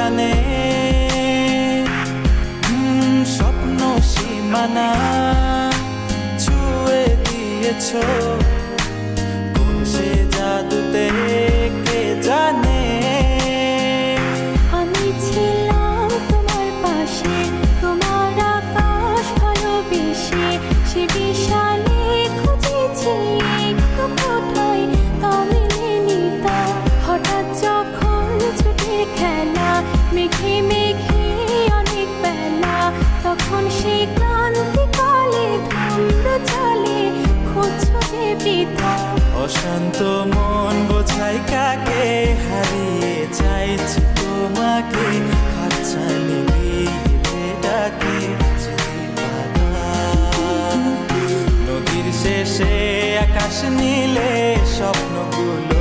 জানে স্বপ্ন সীমানা ছুঁয়ে দিয়েছো কোন সে জাদুতে কে জানে। আমি ছিলাম তোমার পাশে, তোমার আকাশ ভালোবেসে, সে বিশালে খুঁজেছি একটু কোথায় তা মেলেনি তা। হঠাৎ যখন ছুটে খেলা মেঘে মেঘে অনেক বেলা, তখন সে ক্রান্তিকালে ধূম্র জলে খুঁজছো যে বৃথা। অশান্ত মন বোঝাই কাকে হারিয়ে চাইছি তোমাকে, হাতছানি দিয়ে ডাকে নদীর শেষে আকাশ নীলে স্বপ্নগুলো